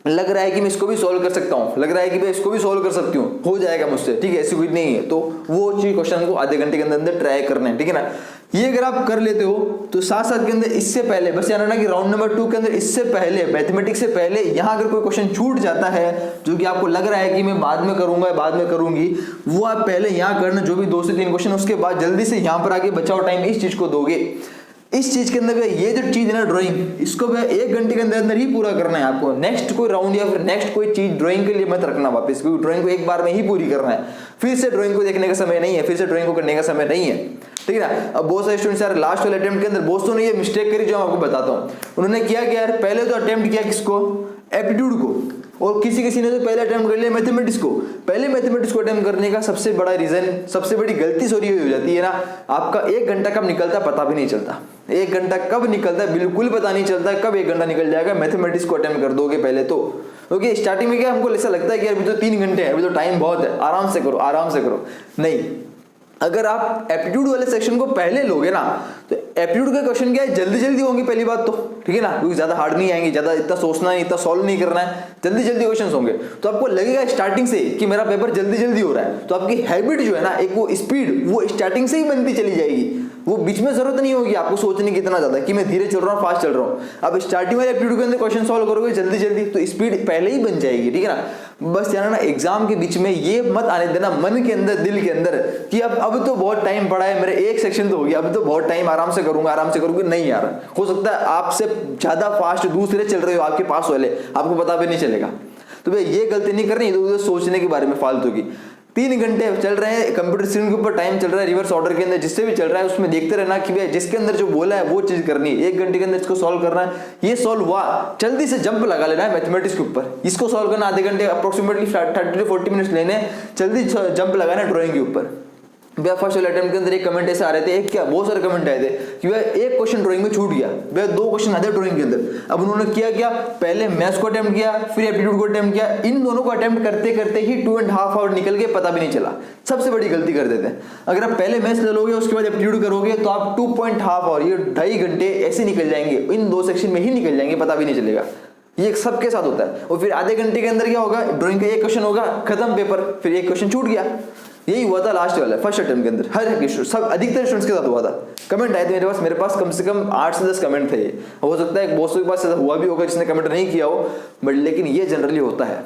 लग रहा है कि मैं इसको भी सॉल्व कर सकता हूं, लग रहा है कि मैं इसको भी सॉल्व कर सकती हूं, हो जाएगा मुझसे, ठीक है, ऐसी कुछ नहीं है, तो वो चीज क्वेश्चन को आधे घंटे के अंदर अंदर ट्राई करना है, ठीक है ना। ये अगर आप कर लेते हो तो साथ साथ के अंदर इससे पहले बस याद रखना कि राउंड नंबर 2 के अंदर इससे पहले, मैथमेटिक्स से पहले, यहाँ अगर कोई क्वेश्चन छूट जाता है जो कि आपको लग रहा है कि मैं बाद में करूंगा, बाद में करूंगी, वो आप पहले यहाँ करना, जो भी 2 से 3 क्वेश्चन, उसके बाद जल्दी से यहाँ पर आके बचाओ टाइम इस चीज को दोगे। इस चीज के अंदर ये जो चीज है ना ड्राइंग, इसको 1 घंटे के अंदर अंदर ही पूरा करना है आपको। नेक्स्ट कोई राउंड या फिर नेक्स्ट कोई चीज ड्राइंग के लिए मत रखना वापस, क्योंकि ड्राइंग को एक बार में ही पूरी करना है, फिर से ड्राइंग को देखने का समय नहीं है, फिर से ड्राइंग को करने का समय नहीं है, ठीक है ना। अब बहुत सारे स्टूडेंट्स यार लास्ट वाले अटेम्प्ट के अंदर दोस्तों ने ये मिस्टेक करी जो मैं आपको बताता हूँ। उन्होंने किया कि यार पहले तो अटेम्प्ट किया किसको, एप्टीट्यूड को, और किसी ने तो पहले अटेम्प्ट कर लिया मैथमेटिक्स को। पहले मैथमेटिक्स को अटेम्प्ट करने का सबसे बड़ा रीजन, सबसे बड़ी गलती सॉरी हो जाती है ना, आपका 1 घंटा कब निकलता पता भी नहीं चलता। 1 घंटा कब निकलता है बिल्कुल पता नहीं चलता, कब 1 घंटा निकल जाएगा मैथमेटिक्स को अटेम्प्ट कर दोगे पहले तो। क्योंकि स्टार्टिंग में क्या हमको ऐसा लगता है कि अभी तो 3 घंटे हैं, अभी तो टाइम बहुत है, आराम से करो, आराम से करो। नहीं, अगर आप एप्टीट्यूड वाले सेक्शन को पहले लोगे ना तो एप्टीट्यूड के क्वेश्चन क्या है, जल्दी जल्दी होंगे पहली बात तो, ठीक है ना, क्योंकि ज्यादा हार्ड नहीं आएंगे, ज्यादा इतना सोचना है, इतना सॉल्व नहीं करना है, जल्दी जल्दी क्वेश्चंस होंगे, तो आपको लगेगा स्टार्टिंग से कि मेरा पेपर जल्दी जल्दी हो रहा है, तो आपकी हैबिट जो है ना, एक वो स्पीड वो स्टार्टिंग से ही बनती चली जाएगी, वो बीच में जरूरत नहीं होगी आपको सोचने की इतना ज्यादा कि मैं धीरे चल रहा हूँ फास्ट चल रहा हूँ। अब स्टार्टिंग वाले एप्टीट्यूड के अंदर क्वेश्चन सॉल्व करोगे जल्दी जल्दी तो स्पीड पहले ही बन जाएगी, ठीक है ना। बस यार ना एग्जाम के बीच में ये मत आने देना मन के अंदर, दिल के अंदर कि अब तो बहुत टाइम पड़ा है, मेरे एक सेक्शन तो हो गया, अब तो बहुत टाइम आराम से करूंगा, आराम से करूंगी। नहीं यार, हो सकता है आपसे ज्यादा फास्ट दूसरे चल रहे हो आपके पास वाले, आपको पता भी नहीं चलेगा। तो भाई ये गलती नहीं करनी, इधर उधर सोचने के बारे में फालतू की। 3 घंटे चल रहे हैं कंप्यूटर स्क्रीन के ऊपर, टाइम चल रहा है रिवर्स ऑर्डर के अंदर, जिससे भी चल रहा है उसमें देखते रहना कि भाई जिसके अंदर जो बोला है वो चीज करनी है, 1 घंटे के अंदर इसको सॉल्व करना है, ये सॉल्व हुआ जल्दी से जंप लगा लेना है मैथमेटिक्स के ऊपर, इसको सॉल्व करना आधे घंटे अप्रोक्सीमेटली 30 to 40 मिनट्स लेने, जल्दी जंप लगाना ड्राइंग के ऊपर। भैया फर्स्ट वाले अटेम्प्ट के अंदर एक कमेंट ऐसे आ रहे थे, एक क्या बहुत सारे कमेंट आए थे कि भैया एक क्वेश्चन ड्राइंग में छूट गया, भैया 2 क्वेश्चन आए थे ड्राइंग के अंदर। अब उन्होंने किया पहले मैथ्स को अटेम्प्ट किया, फिर एप्टीट्यूड को अटेम्प्ट किया, इन दोनों को अटेम्प्ट करते करते ही 2.5 आवर निकल गए, पता भी नहीं चला। सबसे बड़ी गलती कर देते हैं, अगर आप पहले मैथ्स ले लोगे उसके बाद एप्टीट्यूड करोगे तो आप 2.5 आवर, ये 2.5 घंटे ऐसे निकल जाएंगे, इन 2 सेक्शन में ही निकल जाएंगे, पता भी नहीं चलेगा। ये सबके साथ होता है। और फिर आधे घंटे के अंदर क्या होगा, ड्राइंग का एक क्वेश्चन होगा, खत्म पेपर, फिर एक क्वेश्चन छूट गया। यही हुआ था लास्ट वाला फर्स्ट अटेम्प्ट के अंदर, हर सब अधिकतर स्टूडेंट्स के साथ हुआ था। कमेंट आए थे मेरे पास कम से कम 8 से 10 कमेंट थे। हो सकता है बहुत के पास ऐसा हुआ भी होगा जिसने कमेंट नहीं किया हो, बट लेकिन ये जनरली होता है।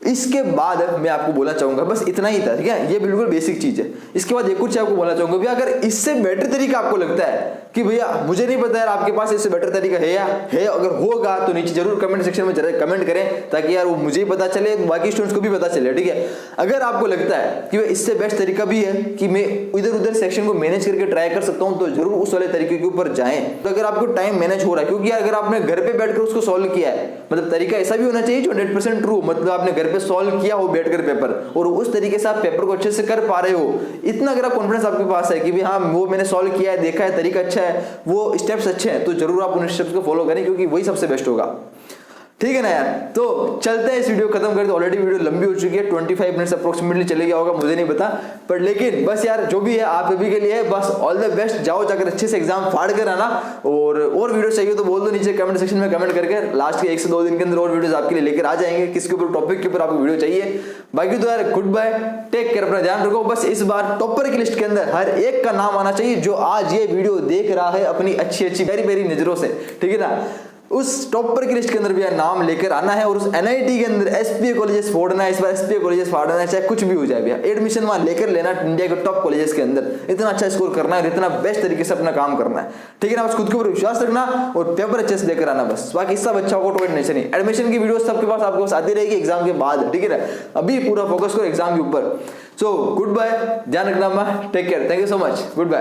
इसके बाद मैं आपको बोलना चाहूंगा, बस इतना ही था, ठीक है, ये बिल्कुल बेसिक चीज है। इसके बाद एक कुछ आपको बोलना चाहूंगा भैया, अगर इससे बेटर तरीका आपको लगता है कि भैया मुझे नहीं पता यार आपके पास इससे बेटर तरीका है या है, अगर होगा तो नीचे जरूर कमेंट सेक्शन में जरूर कमेंट करें, ताकि यार वो मुझे ही पता चले, बाकी स्टूडेंट्स को भी पता चले, ठीक है। अगर आपको लगता है कि इससे बेस्ट तरीका भी है कि मैं इधर उधर सेक्शन को मैनेज करके ट्राई कर सकता हूं, तो जरूर उस वाले तरीके के ऊपर जाएं। तो अगर आपको टाइम मैनेज हो रहा है, क्योंकि अगर आपने घर पे बैठकर उसको सॉल्व किया है, मतलब तरीका ऐसा भी होना चाहिए जो 100% ट्रू, मतलब आपने घर पे सॉल्व किया हो बैठकर पेपर, और उस तरीके से आप पेपर को अच्छे से कर पा रहे हो, इतना अगर कॉन्फिडेंस आपके पास है कि भाई हाँ वो मैंने सॉल्व किया है, देखा है, तरीका अच्छा है, वो स्टेप्स अच्छे हैं, तो जरूर आप उन स्टेप्स को फॉलो करें, क्योंकि वही सबसे बेस्ट होगा, ठीक है ना यार। तो चलते हैं, इस वीडियो खत्म करते। ऑलरेडी वीडियो लंबी हो चुकी है, 25 मिनट्स अप्रोक्सीमेटली चले गया होगा, मुझे नहीं पता, पर लेकिन बस यार जो भी है आप सभी के लिए बस ऑल द बेस्ट। जाओ जाकर अच्छे से एग्जाम फाड़ कर आना, और वीडियो चाहिए तो बोल दो नीचे कमेंट सेक्शन में कमेंट करके, लास्ट के 1 से 2 दिन के अंदर और वीडियोस आपके लिए लेकर आ जाएंगे, किसके ऊपर टॉपिक के ऊपर आपको वीडियो चाहिए। बाकी तो यार गुड बाय, टेक केयर, अपना ध्यान रखो। बस इस बार टॉपर की लिस्ट के अंदर हर एक का नाम आना चाहिए जो आज ये वीडियो देख रहा है अपनी अच्छी अच्छी प्यारी प्यारी नजरों से, ठीक है ना। उस टॉपर की लिस्ट के अंदर भैया नाम लेकर आना है और उस एनआईटी के अंदर एसपीए कॉलेजेस फोड़ना है, इस बार एसपीए कॉलेजेस फाड़ना है, चाहे कुछ भी हो जाए भैया, एडमिशन वहां लेकर लेना इंडिया के टॉप कॉलेजेस के अंदर, इतना अच्छा स्कोर करना है, इतना बेस्ट तरीके से अपना काम करना है, ठीक है ना। बस खुद के ऊपर विश्वास रखना और पेपर अच्छे से देकर आना, बस बाकी सब अच्छा होगा, कोई टेंशन नहीं। एडमिशन की वीडियो सबके पास आपके पास आती रहेगी एग्जाम के बाद, ठीक है ना। अभी पूरा फोकस करो एग्जाम के ऊपर। सो गुड बाय, ध्यान रखना, take care, thank you so much, good bye.